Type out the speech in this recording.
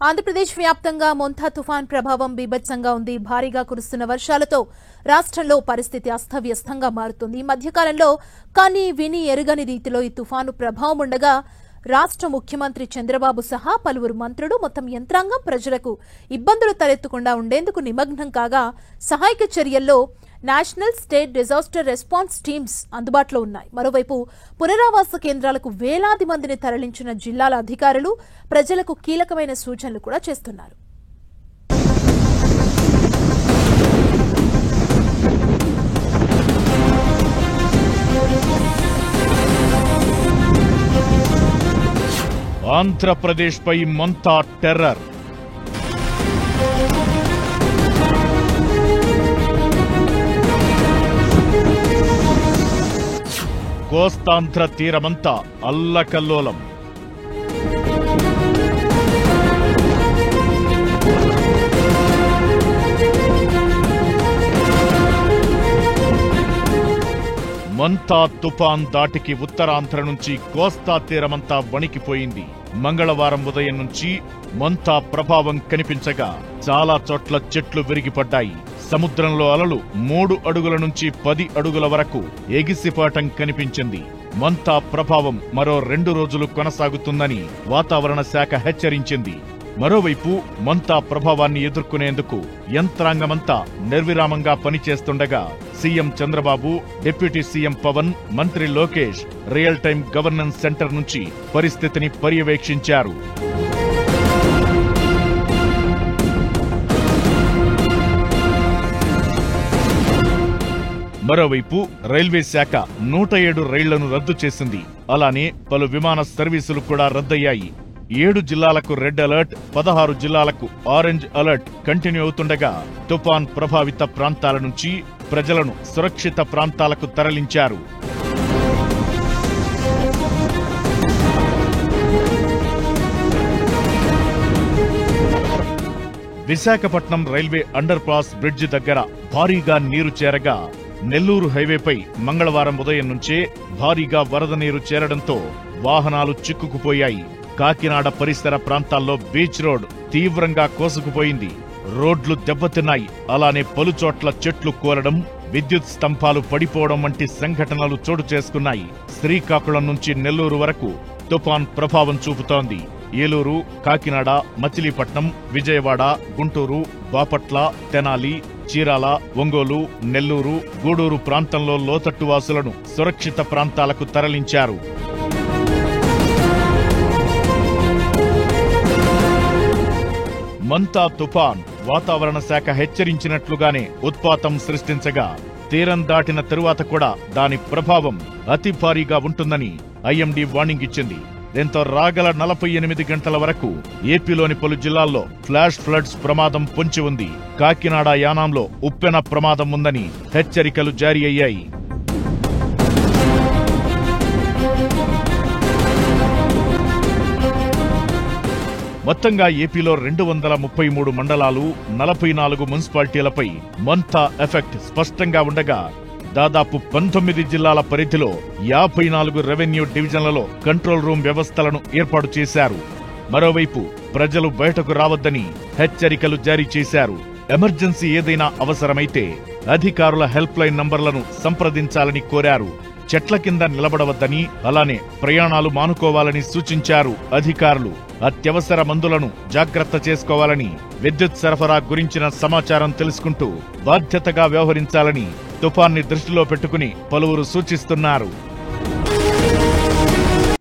ఆంధ్రప్రదేశ్ వ్యాప్తంగా మొంతా తుఫాన్ ప్రభావం బీభత్సంగా ఉంది. భారీగా కురుస్తున్న వర్షాలతో రాష్ట్రంలో పరిస్థితి అస్తవ్యస్తంగా మారుతుంది. ఈ మధ్యకాలంలో కని విని ఎరుగని రీతిలో ఈ తుఫాను ప్రభావం ఉండగా రాష్ట్ర ముఖ్యమంత్రి చంద్రబాబు సహా పలువురు మంత్రులు మొత్తం యంత్రాంగం ప్రజలకు ఇబ్బందులు తలెత్తకుండా ఉండేందుకు నిమగ్నం కాగా సహాయక చర్యల్లో national state disaster response teams అందుబాటులో ఉన్నాయి. మరోవైపు పునరావాస కేంద్రాలకు వేలాది మందిని తరలించిన జిల్లాల అధికారులు ప్రజలకు కీలకమైన సూచనలు కూడా చేస్తున్నారు. ఆంధ్రప్రదేశ్పై మొంతా టెర్రర్. కోస్తాంధ్ర తీరమంతా అల్లకల్లోలం. మొంతా తుఫాన్ దాటికి ఉత్తరాంధ్ర నుంచి కోస్తా తీరమంతా వణికిపోయింది. మంగళవారం ఉదయం నుంచి మొంతా ప్రభావం కనిపించగా చాలా చోట్ల చెట్లు విరిగిపడ్డాయి. సముద్రంలో అలలు 3 అడుగుల నుంచి 10 అడుగుల వరకు ఎగిసిపాటం కనిపించింది. మొంతా ప్రభావం మరో 2 రోజులు కొనసాగుతుందని వాతావరణ శాఖ హెచ్చరించింది. మరోవైపు మొంతా ప్రభావాన్ని ఎదుర్కొనేందుకు యంత్రాంగమంతా నిర్విరామంగా పనిచేస్తుండగా CM Chandrababu, deputy CM Pawan, మంత్రి Lokesh real time governance centre నుంచి పరిస్థితిని పర్యవేక్షించారు. మరోవైపు రైల్వే శాఖ 107 రైళ్లను రద్దు చేసింది. అలానే పలు విమాన సర్వీసులు కూడా రద్దయ్యాయి. 7 జిల్లాలకు రెడ్ అలర్ట్, 16 జిల్లాలకు ఆరెంజ్ అలర్ట్ కంటిన్యూ అవుతుండగా తుఫాన్ ప్రభావిత ప్రాంతాల నుంచి ప్రజలను సురక్షిత ప్రాంతాలకు తరలించారు. Visakhapatnam railway under pass bridge దగ్గర భారీగా నీరు చేరగా నెల్లూరు హైవేపై మంగళవారం ఉదయం నుంచే భారీగా వరద నీరు చేరడంతో వాహనాలు చిక్కుకుపోయాయి. కాకినాడ పరిసర ప్రాంతాల్లో బీచ్ రోడ్ తీవ్రంగా కోసుకుపోయింది. రోడ్లు దెబ్బతిన్నాయి. అలానే పలుచోట్ల చెట్లు కూలడం, విద్యుత్ స్తంభాలు పడిపోవడం వంటి సంఘటనలు చోటు చేసుకున్నాయి. శ్రీకాకుళం నుంచి నెల్లూరు వరకు తుఫాన్ ప్రభావం చూపుతోంది. ఏలూరు, కాకినాడ, మచిలీపట్నం, విజయవాడ, గుంటూరు, బాపట్ల, తెనాలి, చీరాల, ఒంగోలు, నెల్లూరు, గూడూరు ప్రాంతంలో లోతట్టు వాసులను సురక్షిత ప్రాంతాలకు తరలించారు. మొంతా తుఫాన్ వాతావరణ శాఖ హెచ్చరించినట్లుగానే ఉత్పాతం సృష్టించగా తీరం దాటిన తరువాత కూడా దాని ప్రభావం అతి భారీగా ఉంటుందని ఐఎండీ వార్నింగ్ ఇచ్చింది. దీంతో రాగల 48 గంటల వరకు ఏపీలోని పలు జిల్లాల్లో ఫ్లాష్ ఫ్లడ్స్ ప్రమాదం పొంచి ఉంది. కాకినాడ యానాంలో ఉప్పెన ప్రమాదం ఉందని హెచ్చరికలు జారీ అయ్యాయి. మొత్తంగా ఏపీలో 233 మండలాలు, 44 మున్సిపాలిటీలపై మొంతా ఎఫెక్ట్ స్పష్టంగా ఉండగా దాదాపు 19 జిల్లాల పరిధిలో 54 రెవెన్యూ డివిజన్లలో కంట్రోల్ రూమ్ వ్యవస్థలను ఏర్పాటు చేశారు. మరోవైపు ప్రజలు బయటకు రావద్దని హెచ్చరికలు జారీ చేశారు. ఎమర్జెన్సీ ఏదైనా అవసరమైతే అధికారుల హెల్ప్ లైన్ నంబర్లను సంప్రదించాలని కోరారు. చెట్ల కింద నిలబడవద్దని, అలానే ప్రయాణాలు మానుకోవాలని సూచించారు అధికారులు. అత్యవసర మందులను జాగ్రత్త చేసుకోవాలని, విద్యుత్ సరఫరా గురించిన సమాచారం తెలుసుకుంటూ బాధ్యతగా వ్యవహరించాలని తుఫాన్ని దృష్టిలో పెట్టుకుని పలువురు సూచిస్తున్నారు.